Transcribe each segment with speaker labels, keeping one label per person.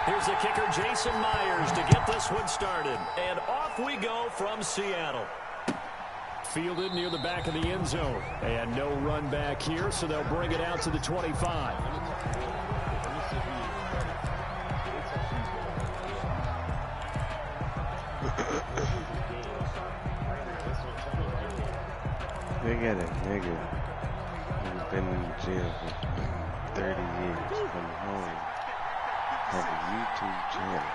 Speaker 1: Here's the kicker, Jason Myers, to get this one started. And off we go from Seattle. Fielded near the back of the end zone. And no run back here, so they'll bring it out to the 25.
Speaker 2: They got a nigga who's been in jail for 30 years from home, had a YouTube channel,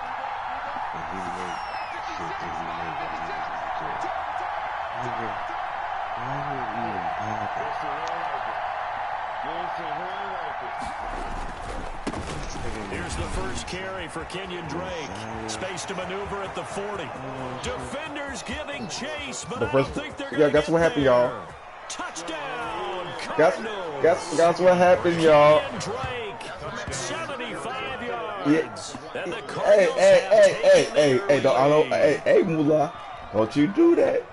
Speaker 2: and he made shit that he made when he was in jail. Nigga, why would you even bother?
Speaker 1: Here's the first carry for Kenyon Drake. Space to maneuver at the 40. Defenders giving chase, but I don't think they're going to
Speaker 3: guess what happened, y'all?
Speaker 1: Touchdown,
Speaker 3: Cardinals. Guess what happened, y'all?
Speaker 1: Drake, 75 yards.
Speaker 3: Yeah.
Speaker 1: And the
Speaker 3: Hey, Moolah, don't you do that.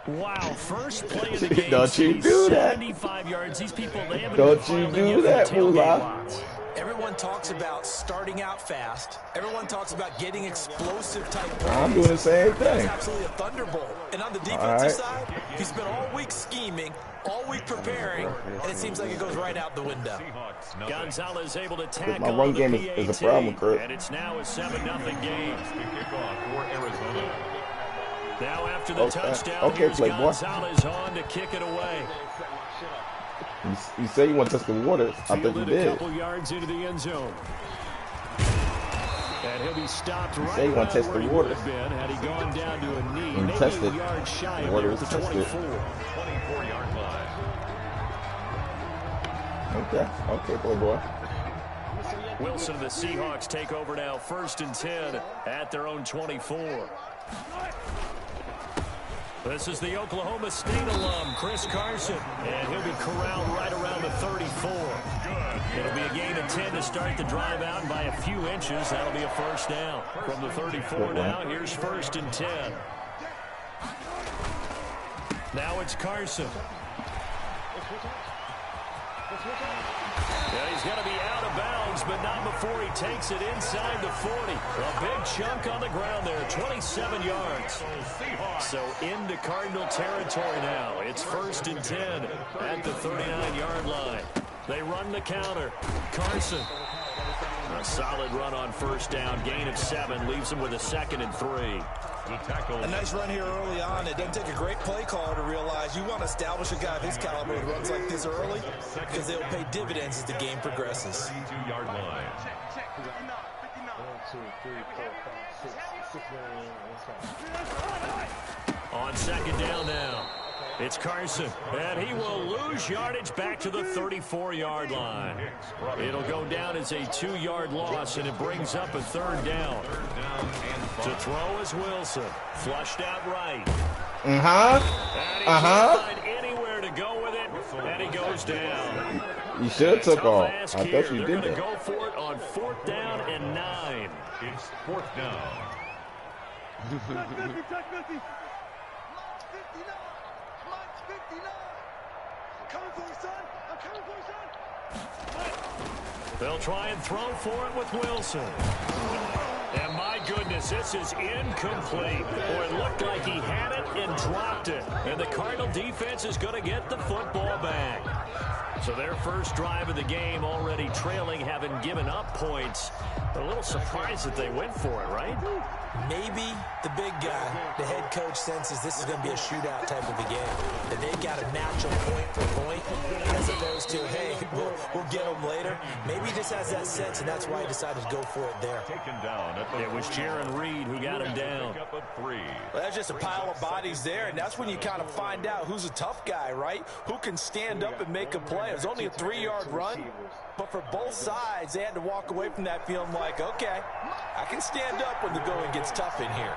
Speaker 1: Wow, first play of the game.
Speaker 3: Don't you do that.
Speaker 1: 75 yards. These people, they haven't
Speaker 3: Don't you do that, Moolah.
Speaker 4: Everyone talks about starting out fast. Everyone talks about getting explosive type plays.
Speaker 3: I'm doing the same thing.
Speaker 4: That's absolutely a thunderbolt. And on the defensive side, he's been all week scheming, all week preparing, and it seems like it goes right out the window.
Speaker 1: Gonzalez able to tackle
Speaker 3: my run game is a problem, Kurt.
Speaker 1: And it's now a 7-0 game. Now after the touchdown, here's Gonzalez on to kick it away.
Speaker 3: You say you want to test the waters. I think you did.
Speaker 1: A couple yards into the end zone. And he'll be stopped right
Speaker 3: say you want to test the waters.
Speaker 1: Had he gone down to a knee,
Speaker 3: and
Speaker 1: maybe
Speaker 3: test
Speaker 1: a
Speaker 3: it.
Speaker 1: yard shy of
Speaker 3: Water
Speaker 1: there
Speaker 3: is
Speaker 1: at the 24.
Speaker 5: 24-yard line.
Speaker 3: Okay, boy.
Speaker 1: Wilson and the Seahawks take over now, 1st and 10 at their own 24. This is the Oklahoma State alum, Chris Carson, and he'll be corralled right around the 34. It'll be a gain of 10 to start the drive out, and by a few inches, that'll be a first down. From the 34 now, here's 1st and 10. Now it's Carson. Yeah, he's going to be out of bounds, but not before he takes it inside the 40. A big chunk on the ground there, 27 yards. So into Cardinal territory now. It's 1st and 10 at the 39-yard line. They run the counter. Carson. A solid run on 1st down. Gain of 7 leaves him with a 2nd and 3.
Speaker 4: A nice run here early on. It doesn't take a great play caller to realize you want to establish a guy of his caliber who runs like this early because they'll pay dividends as the game progresses.
Speaker 5: 32-yard line.
Speaker 1: On 2nd down now. It's Carson, and he will lose yardage back to the 34-yard line. It'll go down as a 2-yard loss, and it brings up a 3rd down. To throw is Wilson. Flushed out right. And he can't find anywhere to go with it, and he goes down.
Speaker 3: You should have took off. I thought you
Speaker 1: They're
Speaker 3: did
Speaker 1: going to
Speaker 3: that.
Speaker 1: go for it on 4th down and 9.
Speaker 5: It's 4th down.
Speaker 1: They'll try and throw for it with Wilson. And my goodness, this is incomplete. Or it looked like he had it and dropped it. And the Cardinal defense is going to get the football back. So their first drive of the game already trailing, having given up points. They're a little surprised that they went for it, right?
Speaker 4: Maybe the big guy, the head coach, senses this is going to be a shootout type of a game. That they've got to match them point for point as opposed to, hey, we'll get them later. Maybe he just has that sense, and that's why he decided to go for it there.
Speaker 5: Taken down.
Speaker 1: It was Jaron Reed who got him down.
Speaker 4: Well, that's just a pile of bodies there, and that's when you kind of find out who's a tough guy, right? Who can stand up and make a play. It was only a 3-yard run, but for both sides, they had to walk away from that feeling like, okay, I can stand up when the going gets tough in here.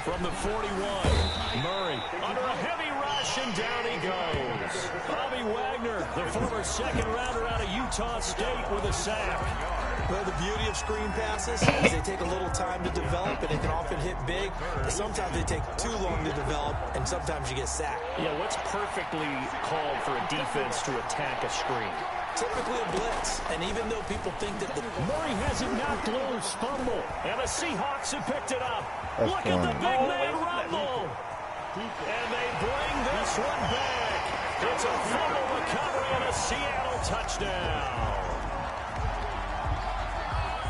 Speaker 1: From the 41, Murray under a heavy rush, and down he goes. Bobby Wagner, the former 2nd rounder out of Utah State, with a sack.
Speaker 4: Well, the beauty of screen passes is they take a little time to develop, and they can often hit big. But sometimes they take too long to develop, and sometimes you get sacked.
Speaker 1: Yeah, what's perfectly called for a defense to attack a screen?
Speaker 4: typically a blitz. And even though people think that
Speaker 1: Murray has it knocked loose, fumble, and the Seahawks have picked it up.
Speaker 3: That's
Speaker 1: Look at the
Speaker 3: fine.
Speaker 1: big man rumble. And they bring this one back. It's a fumble recovery and a Seattle touchdown.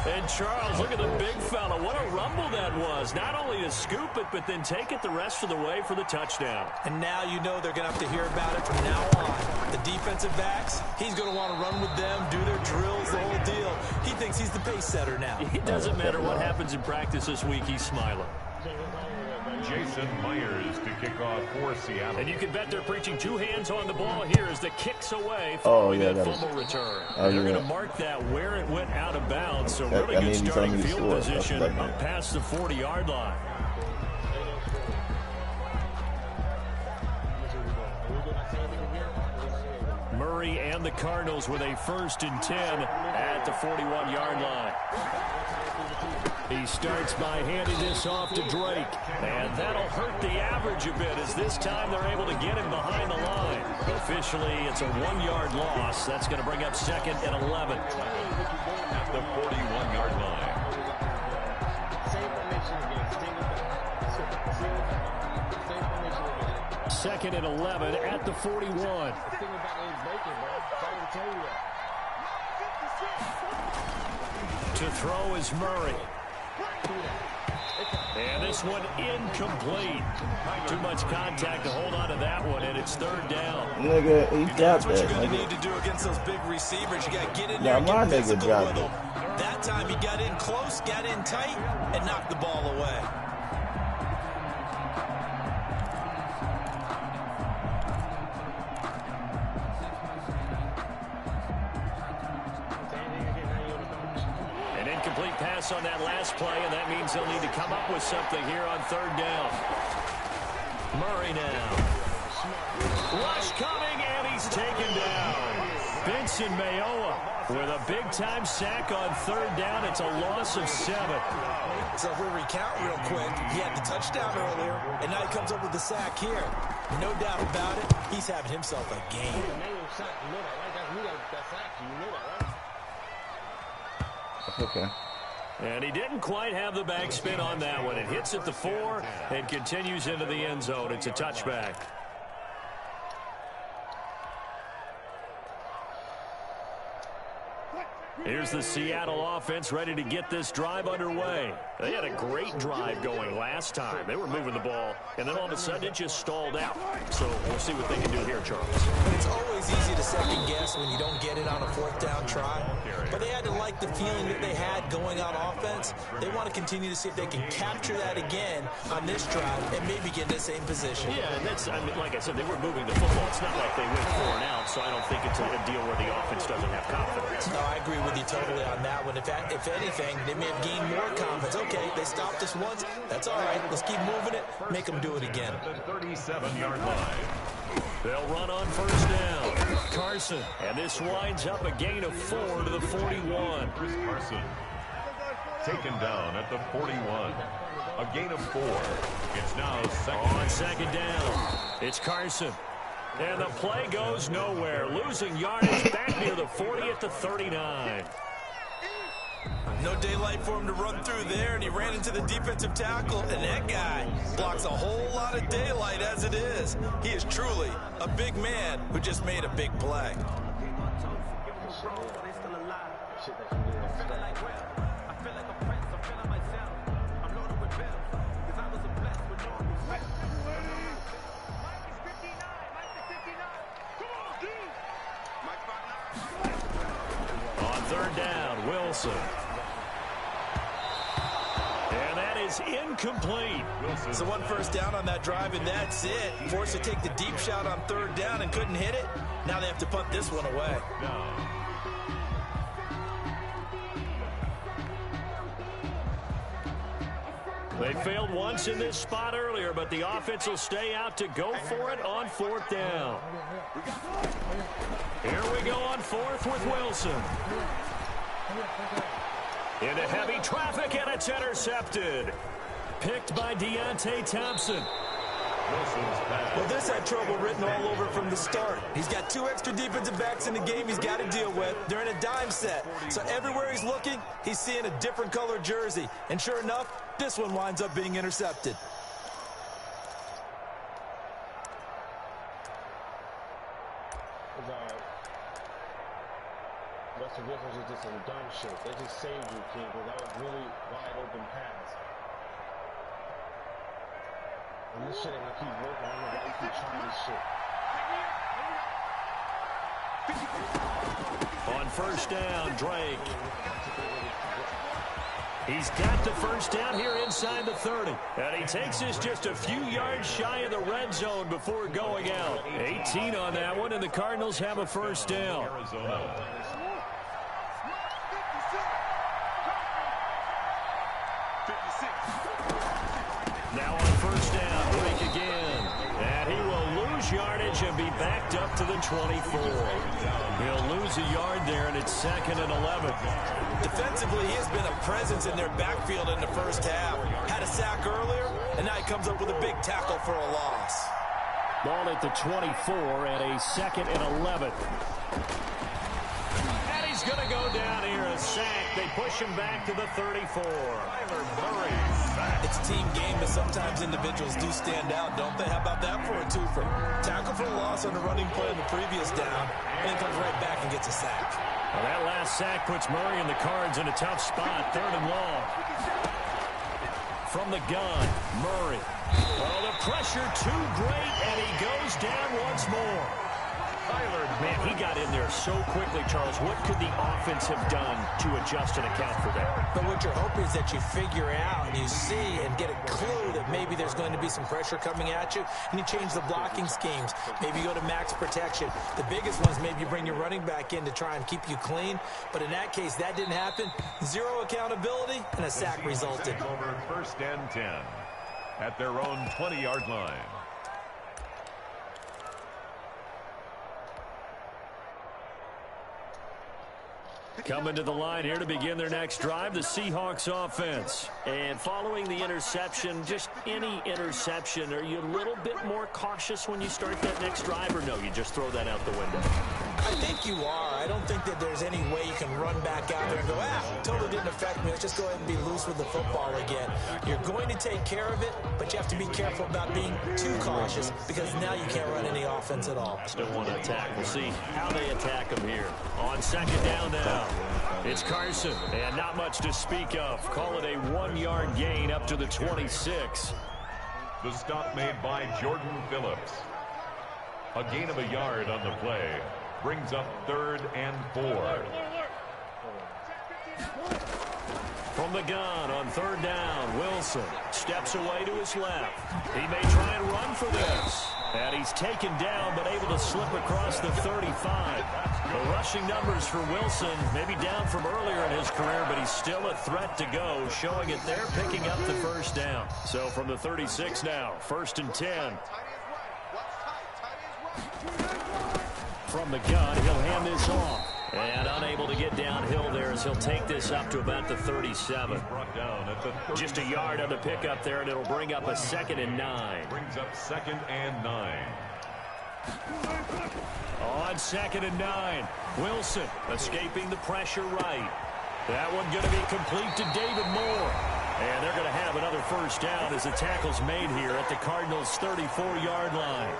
Speaker 1: And Charles, look at the big fella. What a rumble that was. Not only to scoop it, but then take it the rest of the way for the touchdown.
Speaker 4: And now you know they're going to have to hear about it from now on. The defensive backs, he's going to want to run with them, do their drills, the whole deal. He thinks he's the pace setter now.
Speaker 1: It doesn't matter what happens in practice this week, he's smiling.
Speaker 5: Jason Myers to kick off for Seattle.
Speaker 1: And you can bet they're preaching two hands on the ball here as the kicks away following that fumble return. They're going to mark that where it went out of bounds. So really good starting field position up past the 40-yard line. Murray and the Cardinals with a 1st and 10 at the 41-yard line. He starts by handing this off to Drake. And that'll hurt the average a bit as this time they're able to get him behind the line. Officially, it's a 1-yard loss. That's going to bring up 2nd and 11.
Speaker 5: At the 41-yard line.
Speaker 1: Second and 11 at the 41. To throw is Murray. And this one incomplete. Too much contact to hold on to that one, and it's 3rd down.
Speaker 3: Nigga, he
Speaker 4: That's
Speaker 3: dropped
Speaker 4: what
Speaker 3: that.
Speaker 4: you're going to need to do against those big receivers. You got to get in there and get physical with them. That time he got in close, got in tight, and knocked the ball away.
Speaker 1: Incomplete pass on that last play, and that means they'll need to come up with something here on 3rd down. Murray now. Rush coming, and he's taken down. Benson Mayowa with a big-time sack on 3rd down. It's a loss of 7.
Speaker 4: So if we recount real quick, he had the touchdown earlier, and now he comes up with the sack here. No doubt about it, he's having himself a game.
Speaker 3: Okay.
Speaker 1: And he didn't quite have the backspin on that one. It hits at the 4 and continues into the end zone. It's a touchback. Here's the Seattle offense ready to get this drive underway. They had a great drive going last time. They were moving the ball, and then all of a sudden it just stalled out. So we'll see what they can do here, Charles.
Speaker 4: It's always easy to second guess when you don't get it on a 4th down try. But they had to like the feeling that they had going on offense. They want to continue to see if they can capture that again on this drive and maybe get in the same position.
Speaker 1: Yeah, and that's, I mean, like I said, they were moving the football. It's not like they went 4 and out, so I don't think it's a deal where the offense doesn't have confidence.
Speaker 4: No, I agree with you totally on that one. If anything, they may have gained more confidence. Okay, they stopped us once. That's all right. Let's keep moving it. Make them do it again.
Speaker 5: At the 37-yard line.
Speaker 1: They'll run on 1st down. Carson. And this winds up a gain of 4 to the 41.
Speaker 5: Chris Carson. Taken down at the 41. A gain of 4. It's now 2nd
Speaker 1: down. It's Carson. And the play goes nowhere. Losing yardage back near the 40 at the 39.
Speaker 4: No daylight for him to run through there, and he ran into the defensive tackle, and that guy blocks a whole lot of daylight as it is. He is truly a big man who just made a big play.
Speaker 1: On 3rd down, Wilson. And that is incomplete.
Speaker 4: So 1 first down on that drive, and that's it. Forced to take the deep shot on 3rd down and couldn't hit it. Now they have to punt this one away.
Speaker 1: They failed once in this spot earlier, but the offense will stay out to go for it on 4th down. Here we go on 4th with Wilson. Into heavy traffic, and it's intercepted. Picked by Deontay Thompson.
Speaker 5: Wilson's pass.
Speaker 4: Well, this had trouble written all over from the start. He's got 2 extra defensive backs in the game he's got to deal with. They're in a dime set. So everywhere he's looking, he's seeing a different color jersey. And sure enough, this one winds up being intercepted.
Speaker 6: Russell Wilson was just some dumb shit. They just saved you, King, because that was really wide open pass. And this shit ain't gonna keep working. I don't know why you keep trying this shit.
Speaker 1: On first down, Drake. He's got the first down here inside the 30. And he takes this just a few yards shy of the red zone before going out. 18 on that one, and the Cardinals have a first down.
Speaker 5: Arizona.
Speaker 1: Now on first down, Drake again. And he will lose yardage and be backed up to the 24. He'll lose a yard there, and it's 2nd and 11.
Speaker 4: Defensively, he has been a presence in their backfield in the first half. Had a sack earlier, and now he comes up with a big tackle for a loss.
Speaker 1: Ball at the 24 at a 2nd and 11. And he's going to go down here, a sack. They push him back to the 34.
Speaker 5: Kyler Murray back.
Speaker 4: It's a team game, but sometimes individuals do stand out, don't they? How about that for a twofer? Tackle for a loss on the running play in the previous down, and then comes right back and gets a sack.
Speaker 1: Well, that last sack puts Murray and the Cards in a tough spot. 3rd and long. From the gun, Murray. Oh, the pressure too great, and he goes down once more. Man, he got in there so quickly, Charles. What could the offense have done to adjust and account for that?
Speaker 4: But what you're hoping is that you figure out and you see and get a clue that maybe there's going to be some pressure coming at you, and you change the blocking schemes. Maybe you go to max protection. The biggest ones, maybe you bring your running back in to try and keep you clean. But in that case, that didn't happen. 0 accountability, and a sack resulted.
Speaker 5: Over 1st and 10 at their own 20-yard line.
Speaker 1: Coming to the line here to begin their next drive, the Seahawks offense. And following the interception, just any interception, are you a little bit more cautious when you start that next drive, or no, you just throw that out the window?
Speaker 4: I think you are. I don't think that there's any way you can run back out there and go, totally didn't affect me. Let's just go ahead and be loose with the football again. You're going to take care of it, but you have to be careful about being too cautious because now you can't run any offense at all.
Speaker 1: Still want to attack. We'll see how they attack him here. On 2nd down now, it's Carson, and not much to speak of. Call it a 1-yard gain up to the 26.
Speaker 5: The stop made by Jordan Phillips. A gain of a yard on the play. Brings up 3rd and 4.
Speaker 1: From the gun on 3rd down, Wilson steps away to his left. He may try and run for this. And he's taken down, but able to slip across the 35. The rushing numbers for Wilson, maybe down from earlier in his career, but he's still a threat to go, showing it there, picking up the first down. So from the 36 now, 1st and 10. From the gun, he'll hand this off. And unable to get downhill there as he'll take this up to about the 37.
Speaker 5: Brought down at the 37.
Speaker 1: Just a yard on the pickup there, and it'll bring up a 2nd and 9.
Speaker 5: Brings up 2nd and 9.
Speaker 1: On 2nd and 9, Wilson escaping the pressure right. That one going to be complete to David Moore. And they're going to have another first down as the tackle's made here at the Cardinals' 34-yard line.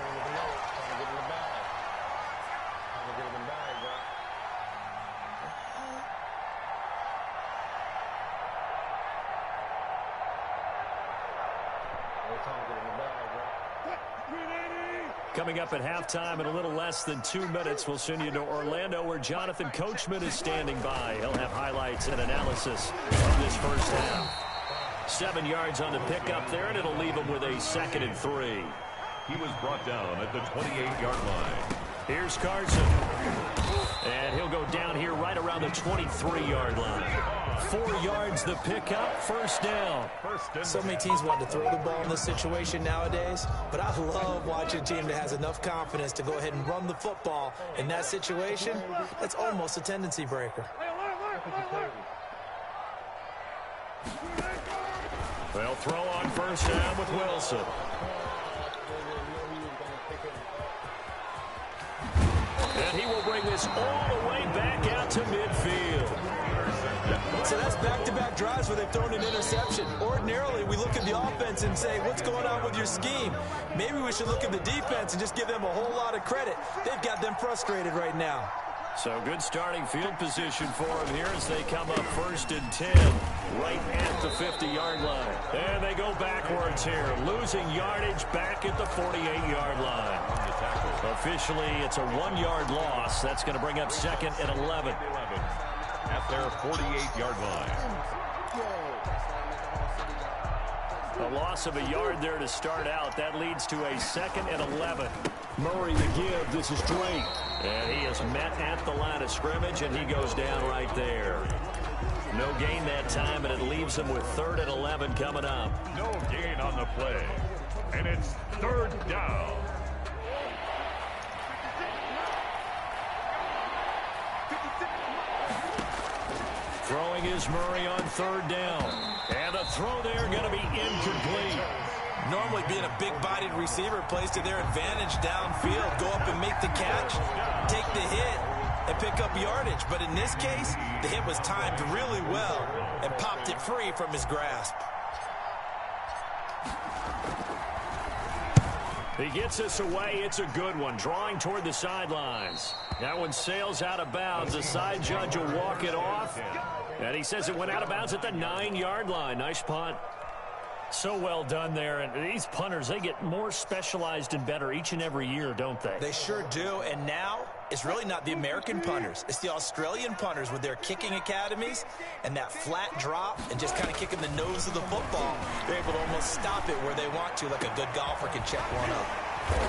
Speaker 1: Coming up at halftime in a little less than 2 minutes, we'll send you to Orlando where Jonathan Coachman is standing by. He'll have highlights and analysis of this first half. 7 yards on the pickup there, and it'll leave him with a 2nd and 3.
Speaker 5: He was brought down at the 28-yard line.
Speaker 1: Here's Carson. And he'll go down here right around the 23-yard line. 4 yards the pickup, first down.
Speaker 4: So many teams want to throw the ball in this situation nowadays, but I love watching a team that has enough confidence to go ahead and run the football. In that situation, that's almost a tendency breaker.
Speaker 1: They'll throw on first down with Wilson. And he will bring this all the way back out to midfield.
Speaker 4: So that's back-to-back drives where they've thrown an interception. Ordinarily, we look at the offense and say, what's going on with your scheme? Maybe we should look at the defense and just give them a whole lot of credit. They've got them frustrated right now.
Speaker 1: So good starting field position for them here as they come up 1st and 10 right at the 50-yard line. And they go backwards here, losing yardage back at the 48-yard line. Officially, it's a 1-yard loss. That's going to bring up 2nd and 11.
Speaker 5: At their 48-yard line.
Speaker 1: A loss of a yard there to start out. That leads to a 2nd and 11. Murray the give. This is Drake. And he is met at the line of scrimmage, and he goes down right there. No gain that time, and it leaves him with 3rd and 11 coming up.
Speaker 5: No gain on the play. And it's 3rd down.
Speaker 1: Throwing is Murray on 3rd down. And the throw there going to be incomplete.
Speaker 4: Normally being a big-bodied receiver plays to their advantage downfield. Go up and make the catch, take the hit, and pick up yardage. But in this case, the hit was timed really well and popped it free from his grasp.
Speaker 1: He gets us away. It's a good one. Drawing toward the sidelines. That one sails out of bounds. The side judge will walk it off. And he says it went out of bounds at the 9-yard line. Nice punt. So well done there. And these punters, they get more specialized and better each and every year, don't they?
Speaker 4: They sure do. And now it's really not the American punters. It's the Australian punters with their kicking academies and that flat drop and just kind of kicking the nose of the football. They're able to almost stop it where they want to, like a good golfer can check one up.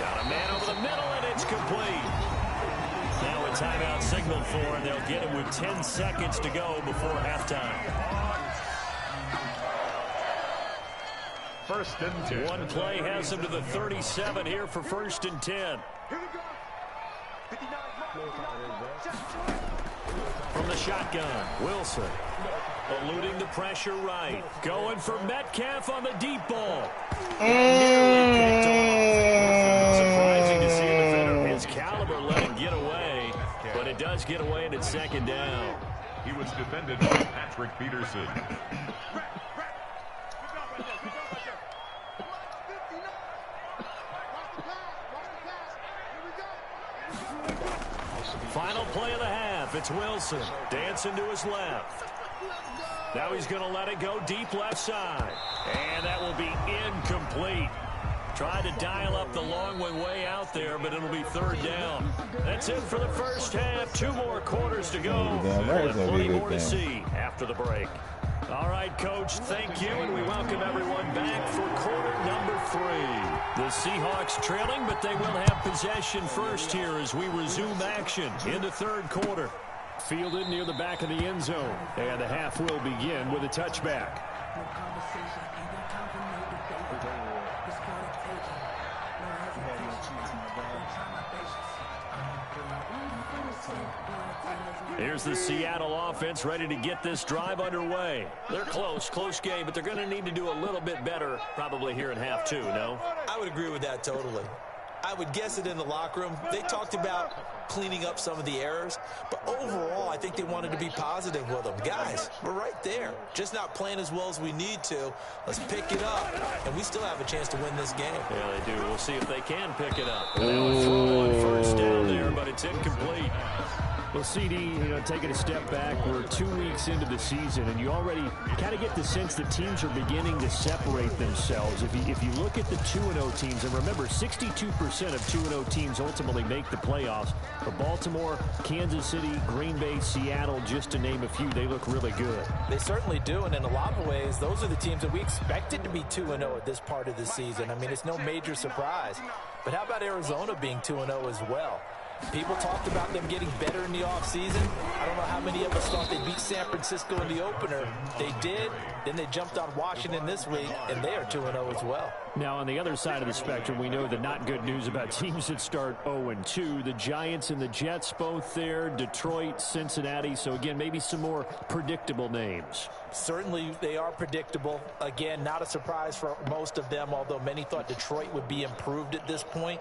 Speaker 1: Got a man over the middle, and it's complete. Now a timeout signaled for, and they'll get him with 10 seconds to go before halftime.
Speaker 5: 1st and 10.
Speaker 1: One play has him to the 37 here for 1st and 10. From the shotgun, Wilson eluding the pressure right. Going for Metcalf on the deep ball. Surprising to see a defender of his caliber let him get away, but it does get away and it's 2nd down.
Speaker 5: He was defended by Patrick Peterson.
Speaker 1: Final play of the half. It's Wilson dancing to his left. Now he's going to let it go deep left side. And that will be incomplete. Tried to dial up the long one way out there, but it'll be 3rd down. That's it for the first half. 2 more quarters to go. And plenty more to see after the break. All right, Coach, thank you, and we welcome everyone back for quarter number 3. The Seahawks trailing, but they will have possession first here as we resume action in the 3rd quarter. Fielded near the back of the end zone, and the half will begin with a touchback. Here's the Seattle offense ready to get this drive underway. They're close game, but they're going to need to do a little bit better probably here in half 2, no?
Speaker 4: I would agree with that totally. I would guess it in the locker room. They talked about cleaning up some of the errors, but overall, I think they wanted to be positive with them. Guys, we're right there. Just not playing as well as we need to. Let's pick it up, and we still have a chance to win this game.
Speaker 1: Yeah, they do. We'll see if they can pick it up. They'll throw on 1st down there, but it's incomplete. Well, CD, taking a step back, we're 2 weeks into the season, and you already kind of get the sense that teams are beginning to separate themselves. If you look at the 2-0 teams, and remember, 62% of 2-0 teams ultimately make the playoffs. But Baltimore, Kansas City, Green Bay, Seattle, just to name a few, they look really good.
Speaker 4: They certainly do, and in a lot of ways, those are the teams that we expected to be 2-0 at this part of the season. I mean, it's no major surprise. But how about Arizona being 2-0 as well? People talked about them getting better in the offseason. I don't know how many of us thought they beat San Francisco in the opener. They did. Then they jumped on Washington this week, and they are 2-0 as well.
Speaker 1: Now, on the other side of the spectrum, we know the not good news about teams that start 0-2. The Giants and the Jets both there, Detroit, Cincinnati. So, again, maybe some more predictable names.
Speaker 4: Certainly, they are predictable. Again, not a surprise for most of them, although many thought Detroit would be improved at this point.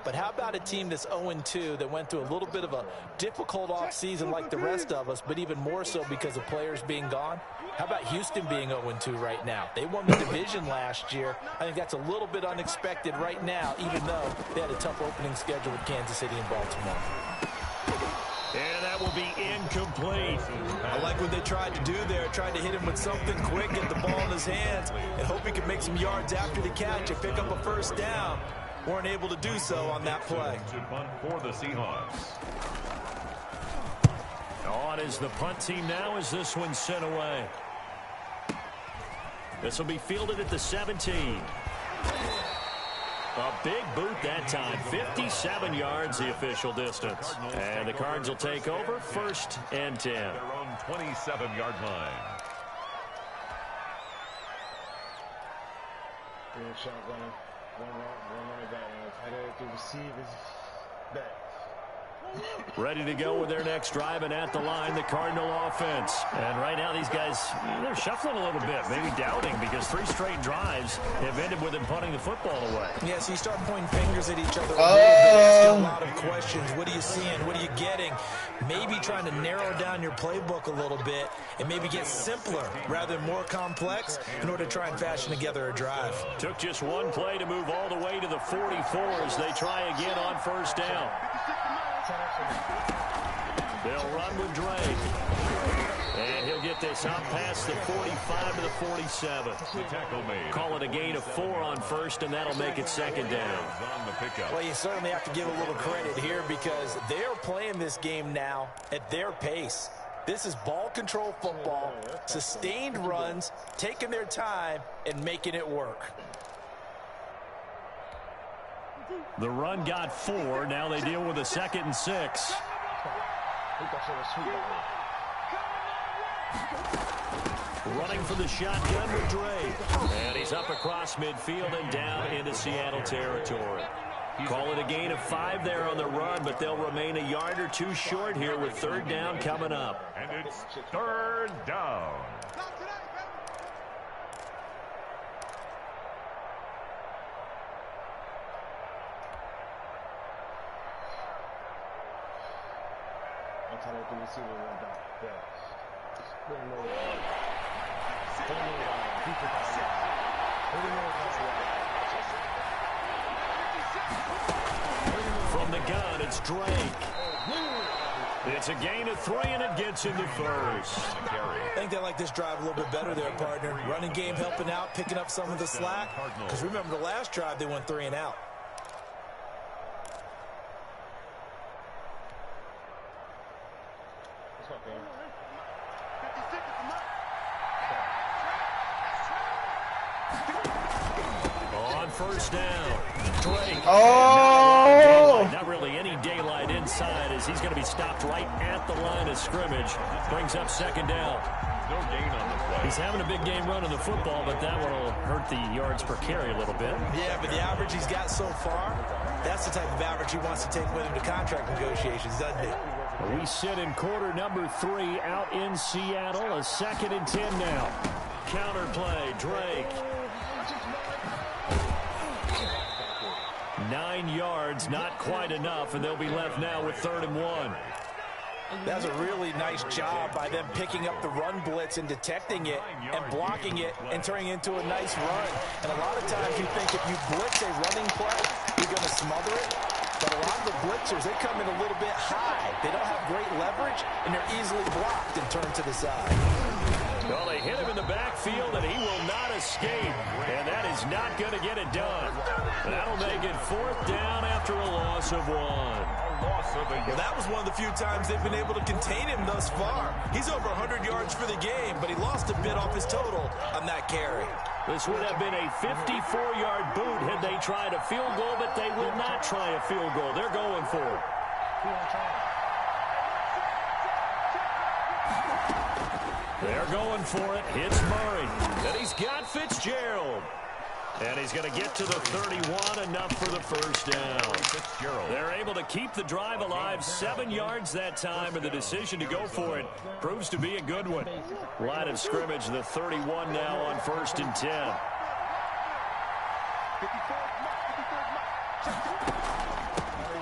Speaker 4: But how about a team that's 0-2 that went through a little bit of a difficult offseason like the rest of us, but even more so because of players being gone? How about Houston being 0-2 right now? They won the division last year. I think that's a little bit unexpected right now, even though they had a tough opening schedule with Kansas City and Baltimore.
Speaker 1: And that will be incomplete.
Speaker 4: I like what they tried to do there. Tried to hit him with something quick, get the ball in his hands, and hope he could make some yards after the catch and pick up a first down. Weren't able to do so on that play.
Speaker 5: Punt for the Seahawks.
Speaker 1: On is the punt team now as this one's sent away. This will be fielded at the 17. A big boot that time. 57 yards the official distance. And the Cards will take over 1st and 10.
Speaker 5: Their own 27-yard line.
Speaker 6: Shotgun. One running back. Headed to receive his back.
Speaker 1: Ready to go with their next drive, and at the line, the Cardinal offense. And right now, these guys, they're shuffling a little bit, maybe doubting, because 3 straight drives have ended with them punting the football away.
Speaker 4: Yeah, so you start pointing fingers at each other a little bit, asking a lot of questions. What are you seeing? What are you getting? Maybe trying to narrow down your playbook a little bit and maybe get simpler rather than more complex in order to try and fashion together a drive.
Speaker 1: Took just one play to move all the way to the 44 as they try again on 1st down. They'll run with Drake. And he'll get this up past the 45 to the 47.
Speaker 5: The tackle made.
Speaker 1: Call it a gain of 4 on 1st, and that'll make it 2nd down.
Speaker 5: On the pickup.
Speaker 4: Well, you certainly have to give a little credit here because they're playing this game now at their pace. This is ball control football, sustained runs, taking their time, and making it work.
Speaker 1: The run got 4. Now they deal with a 2nd and 6. Running for the shotgun with Drake. And he's up across midfield and down into Seattle territory. Call it a gain of 5 there on the run, but they'll remain a yard or 2 short here with 3rd down coming up.
Speaker 5: And it's 3rd down.
Speaker 1: From the gun, it's Drake. It's a gain of 3, and it gets into 1st.
Speaker 4: I think they like this drive a little bit better there, partner. Running game helping out, picking up some of the slack. Because remember, the last drive, they went 3 and out.
Speaker 1: On 1st down, Drake.
Speaker 3: Oh!
Speaker 1: Not really any daylight inside as he's going to be stopped right at the line of scrimmage. Brings up 2nd down.
Speaker 5: No gain on the play.
Speaker 1: He's having a big game running the football, but that one will hurt the yards per carry a little bit.
Speaker 4: Yeah, but the average he's got so far, that's the type of average he wants to take with him to contract negotiations, doesn't he?
Speaker 1: We sit in quarter number 3 out in Seattle. A 2nd and 10 now. Counter play, Drake. 9 yards, not quite enough, and they'll be left now with 3rd and 1.
Speaker 4: That's a really nice job by them picking up the run blitz and detecting it and blocking it and turning it into a nice run. And a lot of times you think if you blitz a running play, you're going to smother it. But a lot of the blitzers, they come in a little bit high. They don't have great leverage, and they're easily blocked and turned to the side.
Speaker 1: Well, they hit him in the backfield, and he will not escape. And that is not going to get it done. That'll make it 4th down after a loss of 1.
Speaker 4: Well, that was one of the few times they've been able to contain him thus far. He's over 100 yards for the game, but he lost a bit off his total on that carry.
Speaker 1: This would have been a 54-yard boot had they tried a field goal, but they will not try a field goal. They're going for it. They're going for it. Hits Murray. And he's got Fitzgerald. And he's going to get to the 31, enough for the first down. Fitzgerald. They're able to keep the drive alive, 7 yards that time, and the decision to go for it proves to be a good one. Line of scrimmage, the 31 now on 1st and 10.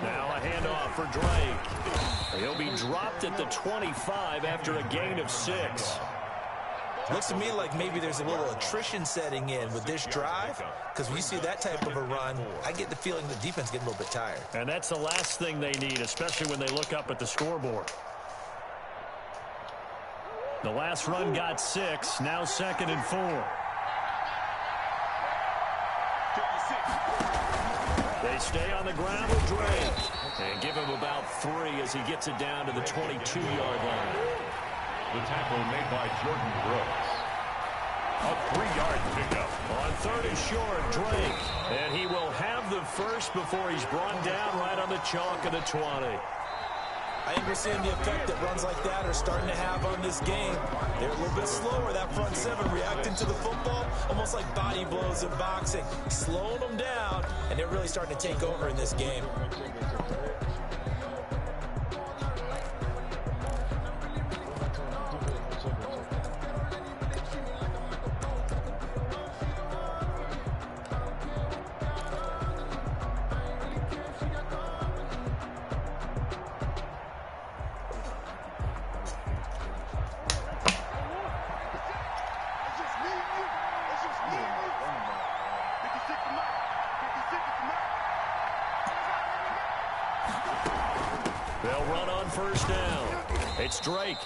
Speaker 1: Now a handoff for Drake. He'll be dropped at the 25 after a gain of 6.
Speaker 4: Looks to me like maybe there's a little attrition setting in with this drive, because when you see that type of a run, I get the feeling the defense getting a little bit tired.
Speaker 1: And that's the last thing they need, especially when they look up at the scoreboard. The last run got 6, now 2nd and 4. They stay on the ground with Drake and give him about 3 as he gets it down to the 22-yard line.
Speaker 5: The tackle made by Jordan Brooks. A 3-yard pickup.
Speaker 1: On 3rd and short, Drake. And he will have the first before he's brought down right on the chalk of the 20.
Speaker 4: I understand the effect that runs like that are starting to have on this game. They're a little bit slower, that front 7, reacting to the football, almost like body blows in boxing. Slowing them down, and they're really starting to take over in this game.
Speaker 1: They'll run on 1st down. It's Drake.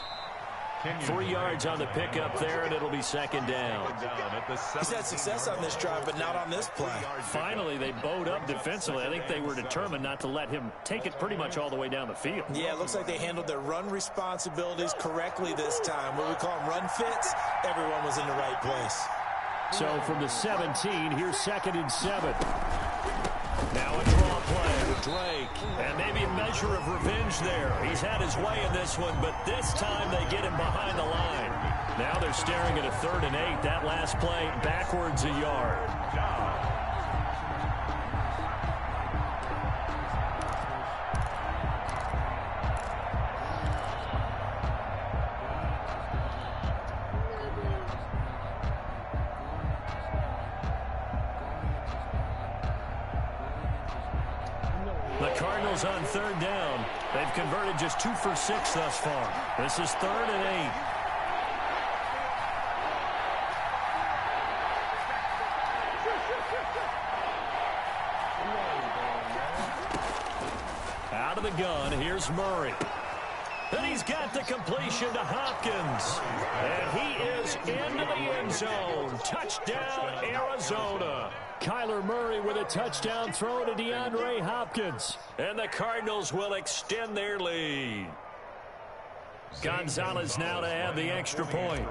Speaker 1: 3 yards on the pickup there, and it'll be 2nd down.
Speaker 4: He's had success on this drive, but not on this play.
Speaker 1: Finally, they bowed up defensively. I think they were determined not to let him take it pretty much all the way down the field.
Speaker 4: Yeah, it looks like they handled their run responsibilities correctly this time. What we call them run fits, everyone was in the right place.
Speaker 1: So from the 17, here's 2nd and 7. Now a draw play with Drake. And maybe a measure of revenge there. He's had his way in this one, but this time they get him behind the line. Now they're staring at a 3rd and 8. That last play backwards a yard. The Cardinals on 3rd down. They've converted just 2 for 6 thus far. This is 3rd and 8. Out of the gun, here's Murray. And he's got the completion to Hopkins. And he is into the end zone. Touchdown, Arizona. Kyler Murray with a touchdown throw to DeAndre Hopkins. And the Cardinals will extend their lead. Gonzalez now to add the extra point.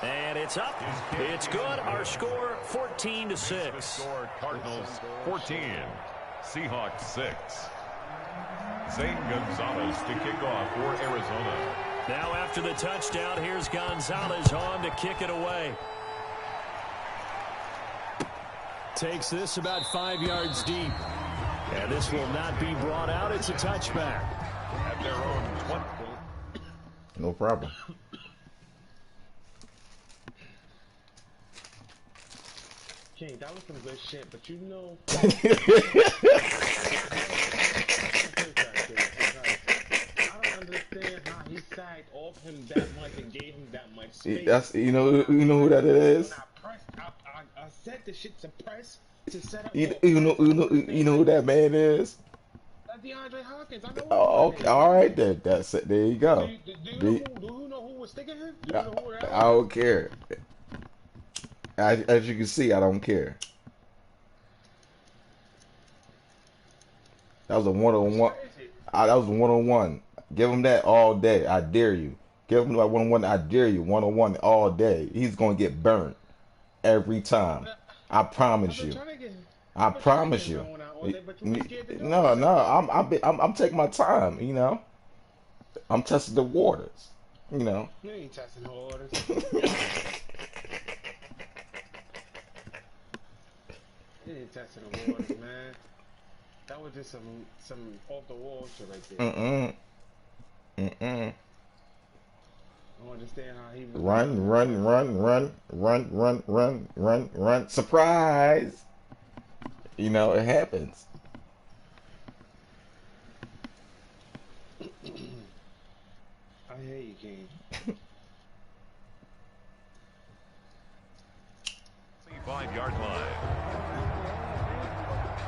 Speaker 1: And it's up. It's good. Our score 14-6.
Speaker 5: Cardinals 14, Seahawks 6. Zane Gonzalez to kick off for Arizona.
Speaker 1: Now after the touchdown, here's Gonzalez on to kick it away. Takes this about 5 yards deep. And this will not be brought out. It's a touchback.
Speaker 5: At their own 20.
Speaker 3: No problem.
Speaker 6: King, that was some good shit, but you know... I don't understand how he sagged off him that much and gave him that much space.
Speaker 3: That's you know who that is.
Speaker 6: I set the shit to press to set up.
Speaker 3: You know who that man is.
Speaker 6: DeAndre Hopkins. I know.
Speaker 3: Oh, okay, all right then. That's it. There you go.
Speaker 6: Do you know who was sticking him? Do you know who that was?
Speaker 3: I don't care. As you can see, I don't care. That was a one-on-one. That was a one-on-one. Give him that all day. I dare you. Give him that one-on-one. I dare you. One-on-one all day. He's gonna get burnt every time. I promise you. I promise you. No, I'm taking my time. You know, I'm testing the waters. You know.
Speaker 6: You ain't testing the waters. You ain't testing the waters, man. That was just some off the wall shit right there. I don't understand how he
Speaker 3: run. Surprise! You know, it happens.
Speaker 6: I hear you, King.
Speaker 5: 5-yard line.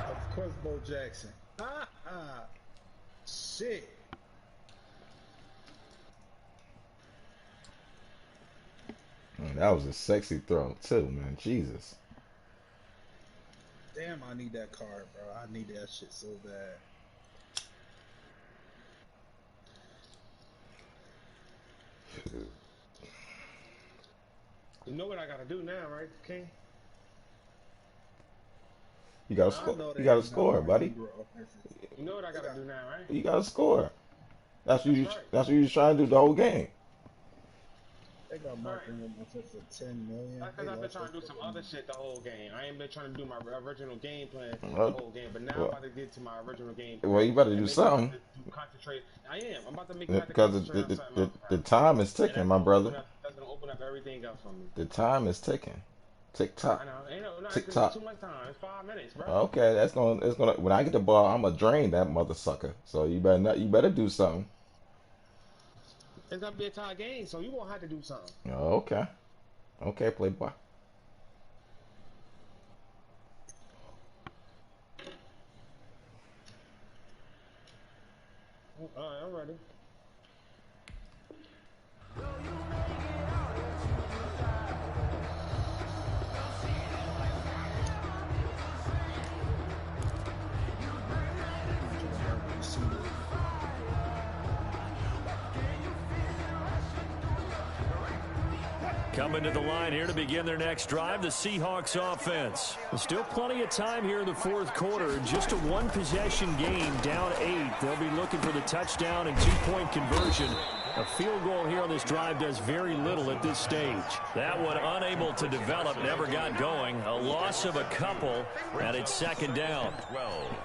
Speaker 7: Of course, Bo Jackson. Shit.
Speaker 3: That was a sexy throw too, man. Jesus.
Speaker 7: Damn, I need that card, bro. I need that shit so bad.
Speaker 6: You know what I gotta do now, right, King?
Speaker 3: You gotta score. You gotta score, buddy.
Speaker 6: You know what I gotta do now, right?
Speaker 3: You gotta score. That's what you. That's what you was trying to do the whole game.
Speaker 7: They got marking him for 10 million.
Speaker 6: Because I've been trying to do some other shit the whole game. I ain't been trying to do my original game plan the whole game, but now I'm about to get to my original game plan.
Speaker 3: Well, you better do something.
Speaker 6: Concentrate. I am. I'm about to make
Speaker 3: because the time is ticking, my brother.
Speaker 6: That's gonna open up everything else for me.
Speaker 3: The time is ticking. Tick tock.
Speaker 6: I know. Ain't
Speaker 3: tick tock.
Speaker 6: Too much time. It's 5 minutes, bro.
Speaker 3: Okay, it's gonna. When I get the ball, I'm gonna drain that mother sucker. So you better do something.
Speaker 6: It's gonna be a tie game, so you gonna have to do something.
Speaker 3: Okay. Okay, playboy.
Speaker 6: Alright, I'm ready.
Speaker 1: Coming to the line here to begin their next drive, the Seahawks offense. There's still plenty of time here in the fourth quarter. Just a one-possession game, down 8. They'll be looking for the touchdown and two-point conversion. A field goal here on this drive does very little at this stage. That one unable to develop, never got going. A loss of a couple, and it's second down.
Speaker 5: 12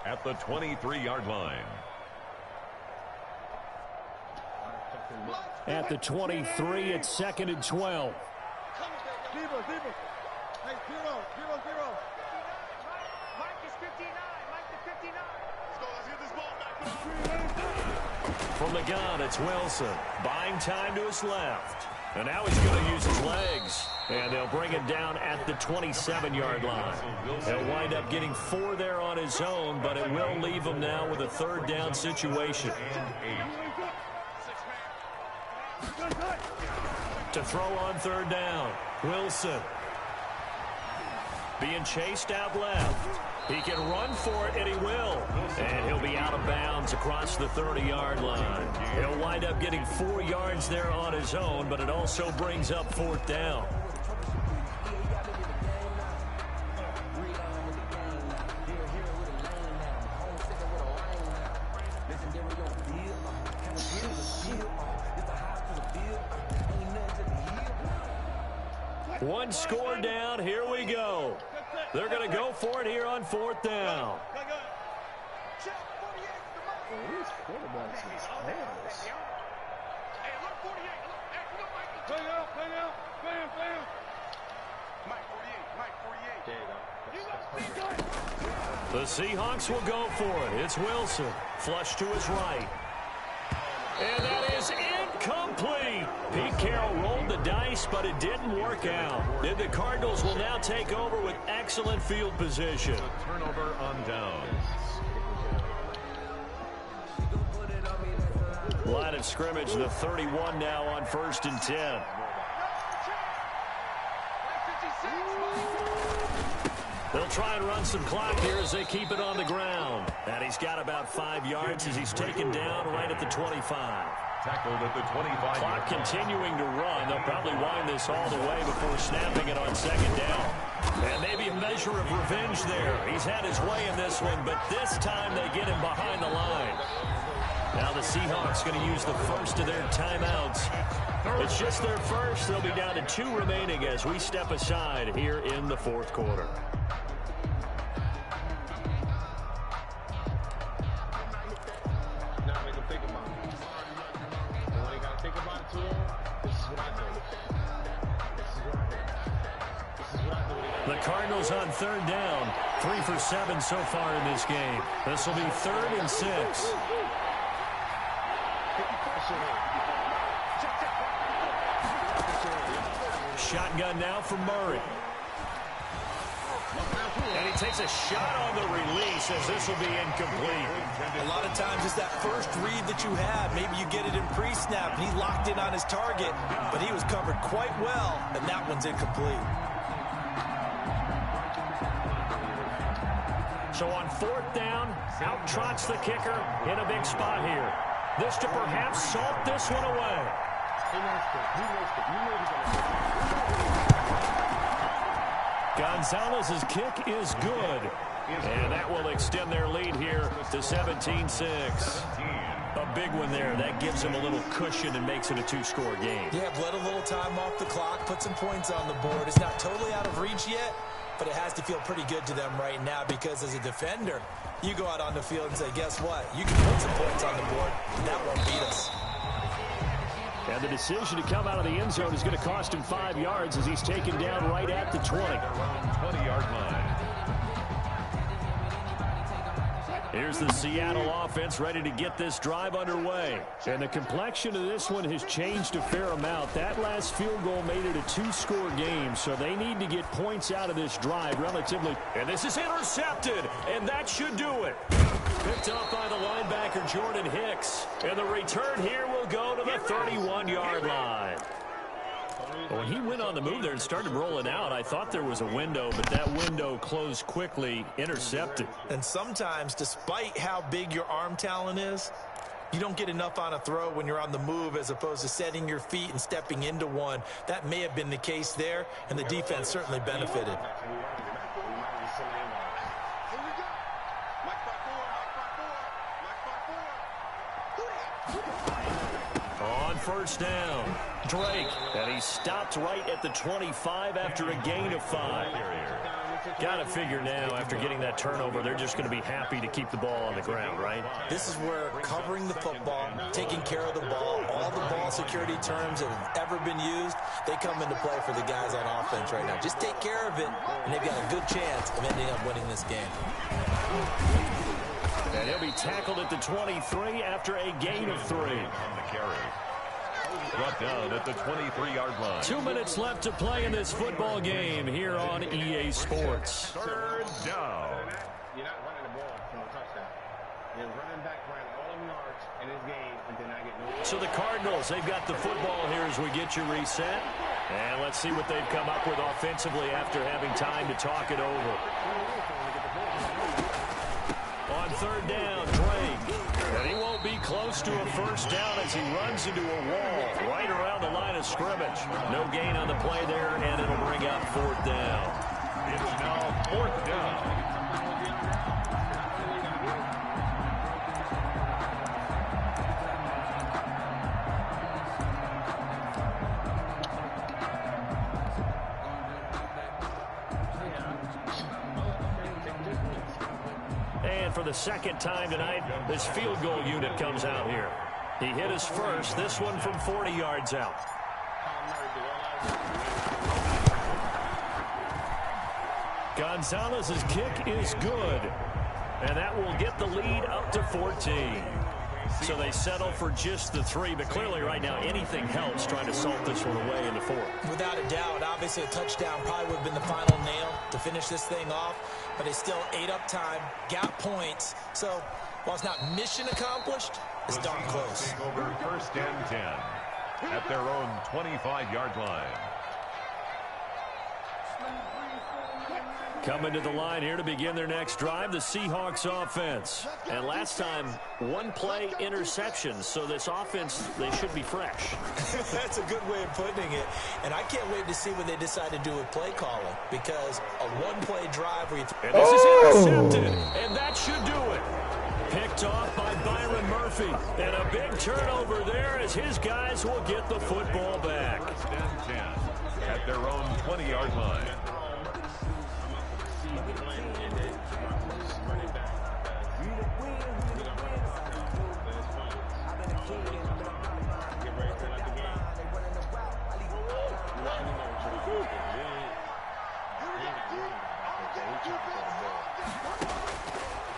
Speaker 5: at the 23-yard line.
Speaker 1: At the 23, it's second and 12. From the gun, it's Wilson. Buying time to his left. And now he's going to use his legs. And they'll bring it down at the 27-yard line. He'll wind up getting 4 there on his own, but it will leave him now with a third down situation. To throw on third down, Wilson. Being chased out left. He can run for it, and he will. And he'll be out of bounds across the 30-yard line. He'll wind up getting 4 yards there on his own, but it also brings up fourth down. One score down. Here we go. They're going to go for it here on fourth down. The Seahawks will go for it. It's Wilson. Flush to his right. And that is incomplete. Pete Carroll rolled the dice, but it didn't work out. And the Cardinals will now take over with excellent field position.
Speaker 5: A turnover on downs.
Speaker 1: Line of scrimmage, the 31 now on 1st and 10. They'll try and run some clock here as they keep it on the ground. And he's got about 5 yards as he's taken down right at the 25.
Speaker 5: Tackled at the 25.
Speaker 1: Clock continuing to run. They'll probably wind this all the way before snapping it on second down. And maybe a measure of revenge there. He's had his way in this one, but this time they get him behind the line. Now the Seahawks going to use the first of their timeouts. It's just their first. They'll be down to 2 remaining as we step aside here in the fourth quarter. The Cardinals on third down. 3 for 7 so far in this game. This will be 3rd and 6. Shotgun now for Murray. And he takes a shot on the release as this will be incomplete.
Speaker 4: A lot of times it's that first read that you have. Maybe you get it in pre-snap and he locked in on his target, but he was covered quite well, and that one's incomplete.
Speaker 1: So on 4th down, out trots the kicker in a big spot here. This to perhaps salt this one away. Gonzalez's kick is good. And that will extend their lead here to 17-6. A big one there. That gives them a little cushion and makes it a 2-score game.
Speaker 4: Yeah, let a little time off the clock, put some points on the board. It's not totally out of reach yet, but it has to feel pretty good to them right now because as a defender, you go out on the field and say, guess what? You can put some points on the board, and that won't beat us.
Speaker 1: And the decision to come out of the end zone is going to cost him 5 yards as he's taken down right at the 20.
Speaker 5: 20-yard line.
Speaker 1: Here's the Seattle offense ready to get this drive underway. And the complexion of this one has changed a fair amount. That last field goal made it a 2-score game, so they need to get points out of this drive relatively. And this is intercepted, and that should do it. Picked up by the linebacker Jordan Hicks. And the return here will go to the 31-yard line. When he went on the move there and started rolling out, I thought there was a window, but that window closed quickly, intercepted.
Speaker 4: And sometimes, despite how big your arm talent is, you don't get enough on a throw when you're on the move as opposed to setting your feet and stepping into one. That may have been the case there, and the defense certainly benefited.
Speaker 1: On first down, Drake, and he stopped right at the 25 after a gain of 5. Got to figure now, after getting that turnover, they're just going to be happy to keep the ball on the ground, right?
Speaker 4: This is where covering the football, taking care of the ball, all the ball security terms that have ever been used, they come into play for the guys on offense right now. Just take care of it, and they've got a good chance of ending up winning this game.
Speaker 1: And he'll be tackled at the 23 after a gain of 3.
Speaker 5: On the carry. Brought down at the 23-yard line.
Speaker 1: 2 minutes left to play in this football game here on EA Sports.
Speaker 5: Third down.
Speaker 6: You're not running the ball from a touchdown. You're running back, running all of yards in this game, and then I get no.
Speaker 1: So the Cardinals, they've got the football here as we get you reset. And let's see what they've come up with offensively after having time to talk it over. On third down, Drake. And he won't be close to a first down as he runs into a wall right around the line of scrimmage. No gain on the play there, and it'll bring up 4th down.
Speaker 5: It's now 4th down.
Speaker 1: And for the second time tonight, this field goal unit comes out here. He hit his first, this one from 40 yards out. Gonzalez's kick is good. And that will get the lead up to 14. So they settle for just the 3, but clearly right now anything helps trying to salt this one away in the 4th.
Speaker 4: Without a doubt, obviously a touchdown probably would have been the final nail to finish this thing off, but they still ate up time, got points. So while it's not mission accomplished, it's darn close.
Speaker 5: Over 1st and 10 at their own 25-yard line.
Speaker 1: Coming to the line here to begin their next drive, the Seahawks offense. And last time, one play interception. So this offense, they should be fresh.
Speaker 4: That's a good way of putting it. And I can't wait to see what they decide to do with play calling. Because a one-play drive where you...
Speaker 1: And this is intercepted. And that should do it. Picked off by Byron Murphy. And a big turnover there as his guys will get the football back.
Speaker 5: First and 10 at their own 20-yard line.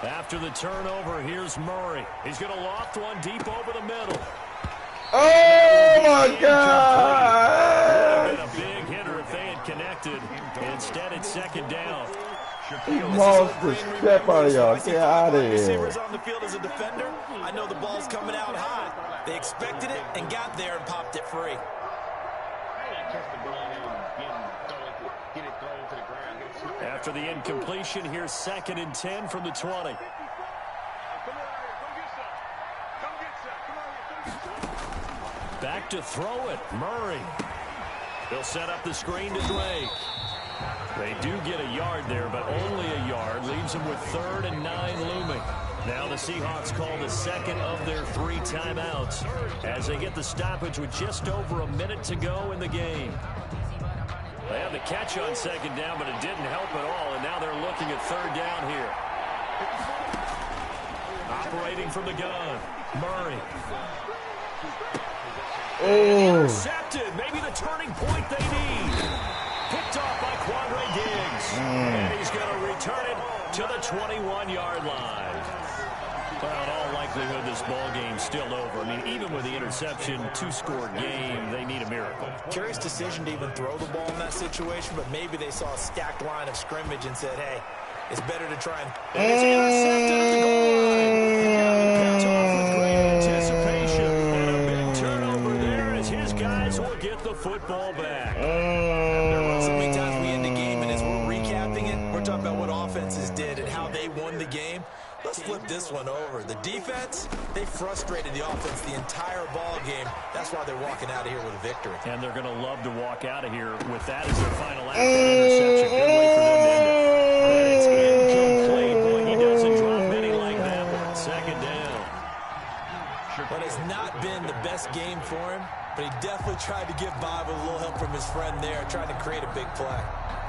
Speaker 1: After the turnover, here's Murray. He's going to loft one deep over the middle.
Speaker 3: Oh, my God!
Speaker 1: Would have been a big hitter if they had connected. Instead, it's second down.
Speaker 3: He lost the step out of y'all. Get out of here.
Speaker 4: Receivers on the field as a defender. I know the ball's coming out high. They expected it and got there and popped it free.
Speaker 1: After the incompletion, here's 2nd and 10 from the 20. Back to throw it. Murray. They'll set up the screen to Drake. They do get a yard there, but only a yard. Leaves them with 3rd and 9 looming. Now the Seahawks call the second of their 3 timeouts as they get the stoppage with just over a minute to go in the game. They had the catch on 2nd down, but it didn't help at all, and now they're looking at 3rd down here. Operating from the gun, Murray. Intercepted, maybe the turning point they need. Picked off by Quandre Diggs. And he's going to return it to the 21-yard line. Well, in all likelihood, this ball game's still over. I mean, even with the interception, 2-score game, they need a miracle.
Speaker 4: Curious decision to even throw the ball in that situation, but maybe they saw a stacked line of scrimmage and said, hey, it's better to try and...
Speaker 1: And it's intercepted at the goal line. Picked off with great anticipation. And a big turnover there as his guys will get the football back.
Speaker 4: So many times we end the game, and as we're recapping it, we're talking about what offenses did and how they won the game. Let's flip this one over. The defense, they frustrated the offense the entire ball game. That's why they're walking out of here with a victory.
Speaker 1: And they're going to love to walk out of here with that as their final act of interception. Good way for them to end it. But it's incomplete. Boy, he doesn't drop many like that one. 2nd down.
Speaker 4: But it's not been the best game for him, but he definitely tried to get by with a little help from his friend there, trying to create a big play.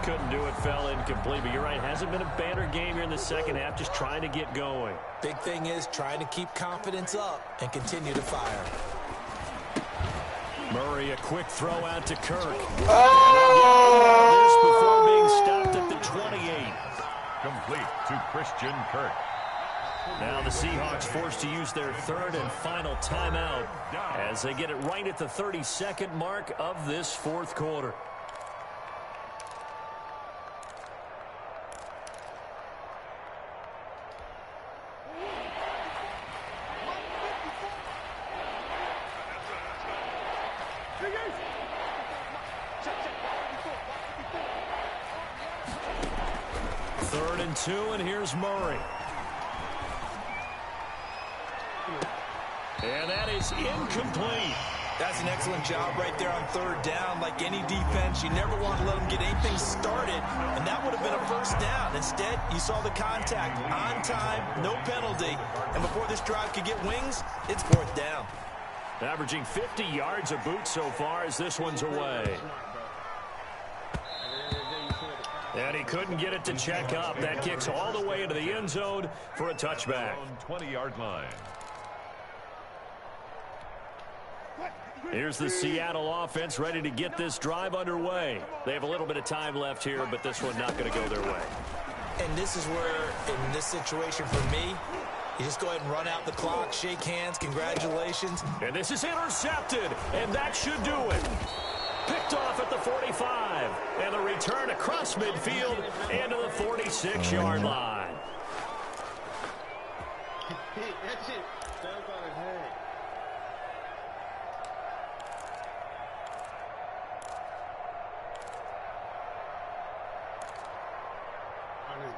Speaker 1: Couldn't do it, fell incomplete, but you're right, hasn't been a banner game here in the second half, just trying to get going.
Speaker 4: Big thing is trying to keep confidence up and continue to fire.
Speaker 1: Murray, a quick throw out to Kirk. This before being stopped at the 28.
Speaker 5: Complete to Christian Kirk.
Speaker 1: Now the Seahawks forced to use their 3rd and final timeout as they get it right at the 32nd mark of this 4th quarter. Third and 2, and here's Murray. And that is incomplete.
Speaker 4: That's an excellent job right there on 3rd down. Like any defense, you never want to let them get anything started, and that would have been a 1st down. Instead, you saw the contact on time, no penalty, and before this drive could get wings, it's 4th down.
Speaker 1: Averaging 50 yards a boot so far as this one's away. And he couldn't get it to check up. That kicks all the way into the end zone for a touchback.
Speaker 5: 20-yard line.
Speaker 1: Here's the Seattle offense ready to get this drive underway. They have a little bit of time left here, but this one not going to go their way.
Speaker 4: And this is where, in this situation for me, you just go ahead and run out the clock, shake hands, congratulations.
Speaker 1: And this is intercepted, and that should do it. Picked off at the 45, and the return across midfield into the 46-yard line.
Speaker 6: That's it. That's on his head.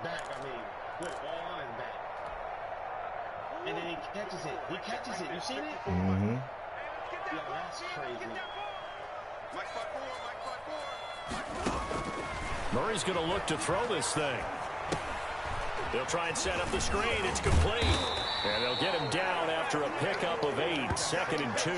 Speaker 6: back, with all lines back. And then he catches it. You seen it?
Speaker 3: Mm-hmm.
Speaker 6: Yeah, that's crazy.
Speaker 1: Murray's going to look to throw this thing. They'll try and set up the screen. It's complete. And they'll get him down after a pickup of 8, 2nd and 2.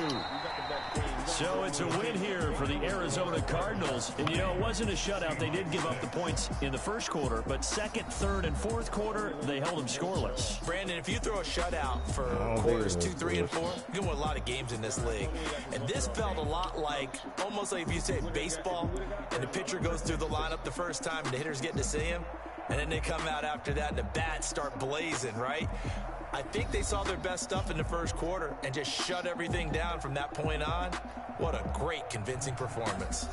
Speaker 1: So it's a win here for the Arizona Cardinals. And, you know, it wasn't a shutout. They did give up the points in the first quarter, but second, third, and fourth quarter, they held them scoreless.
Speaker 4: Brandon, if you throw a shutout for quarters 2, 3, and 4, you can win a lot of games in this league. And this felt a lot like, almost like if you say baseball, and the pitcher goes through the lineup the first time, and the hitter's getting to see him, and then they come out after that, and the bats start blazing, right? I think they saw their best stuff in the first quarter and just shut everything down from that point on. What a great, convincing performance.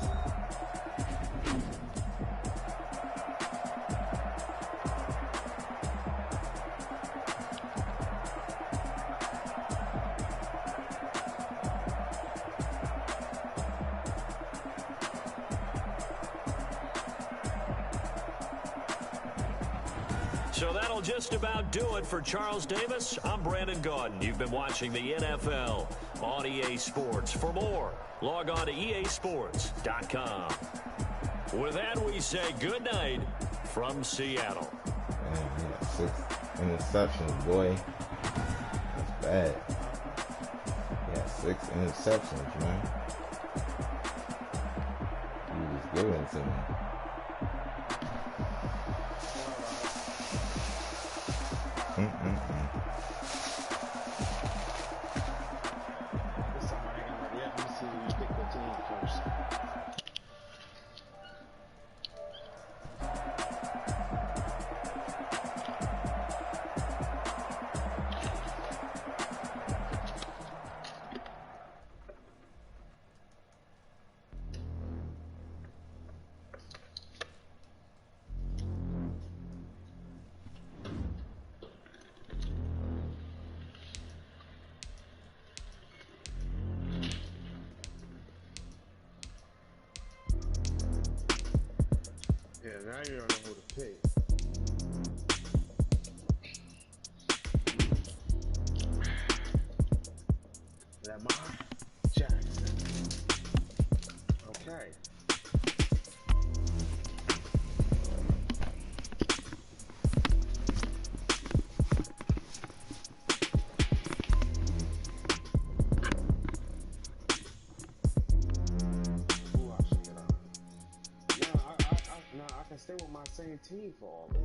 Speaker 1: So that'll just about do it for Charles Davis. I'm Brandon Gaudin. You've been watching the NFL on EA Sports. For more, log on to easports.com. With that, we say good night from Seattle.
Speaker 3: Man, he got 6 interceptions, boy. That's bad. He got 6 interceptions, man. He was giving it to me.
Speaker 6: Yeah, now you don't know who to pick. Lamar Jackson. Okay. I can stay with my same team for all of it.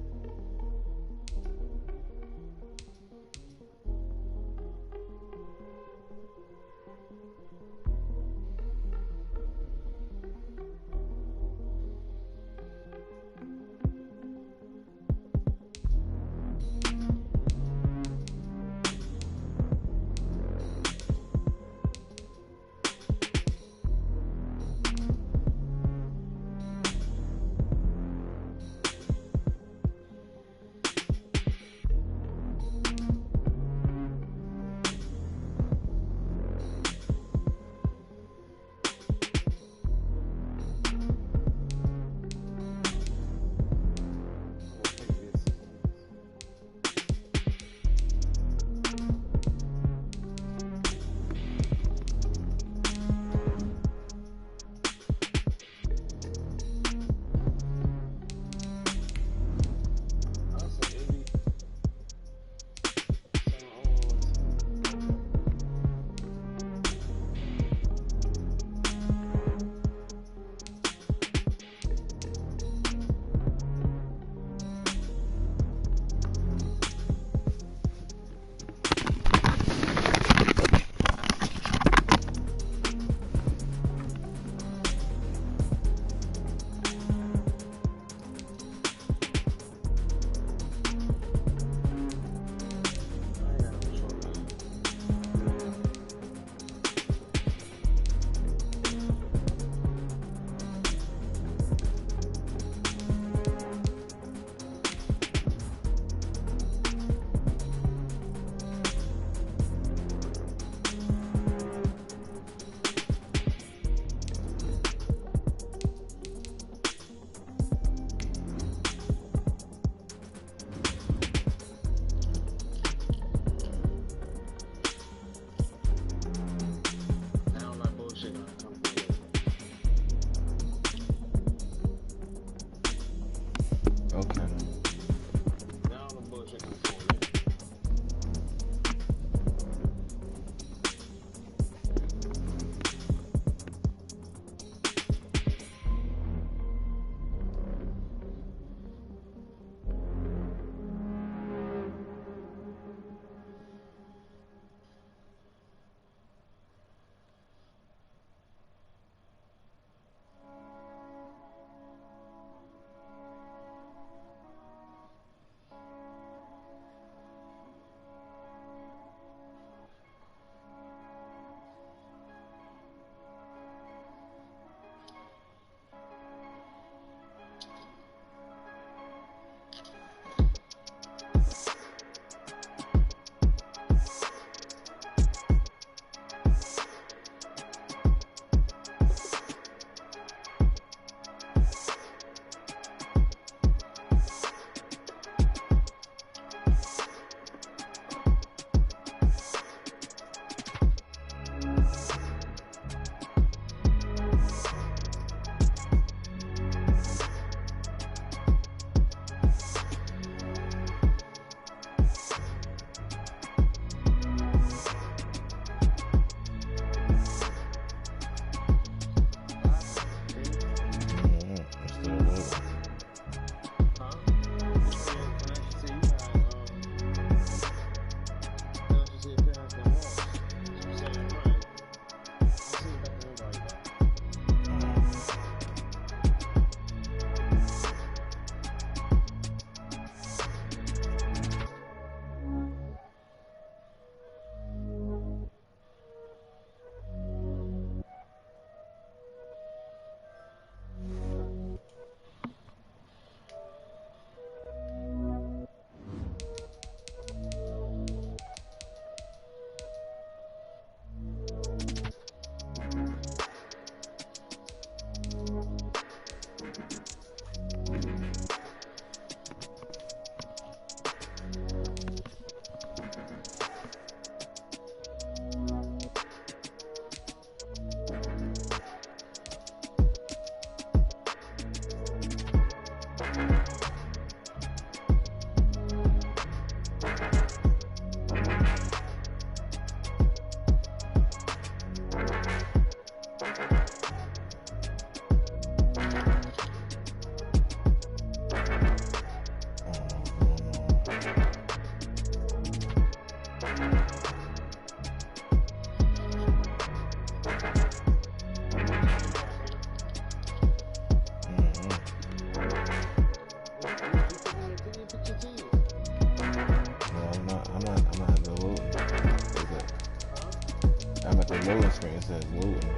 Speaker 3: loading screen. It says loading.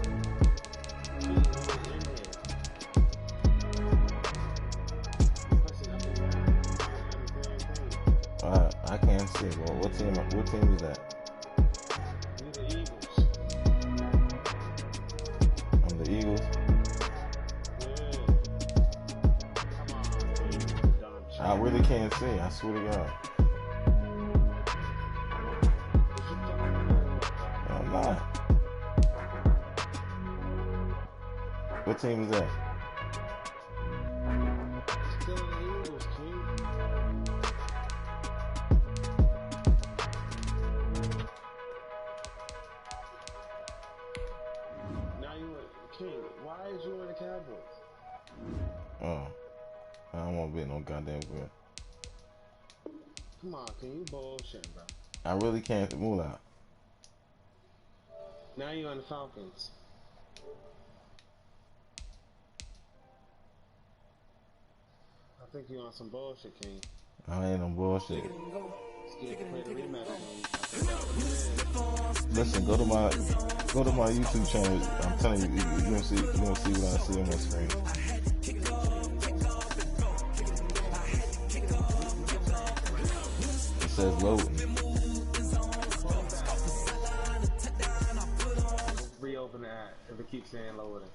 Speaker 3: I can't see. Well, what team is that?
Speaker 6: The Eagles.
Speaker 3: I'm the Eagles.
Speaker 6: Yeah.
Speaker 3: I really can't see. I swear to God. I'm not. What team is that?
Speaker 6: Still the Eagles, King. Now you King. Why is you in the Cowboys?
Speaker 3: Oh, I don't want to be no goddamn good.
Speaker 6: Come on, can you bullshit, bro?
Speaker 3: I really can't move out.
Speaker 6: Now you on the Falcons. I think you on some bullshit, King.
Speaker 3: I ain't no bullshit. Listen, go to my YouTube channel. I'm telling you, you're gonna see what I see on my screen. It says loading.
Speaker 6: Reopen the app if it keeps saying loading.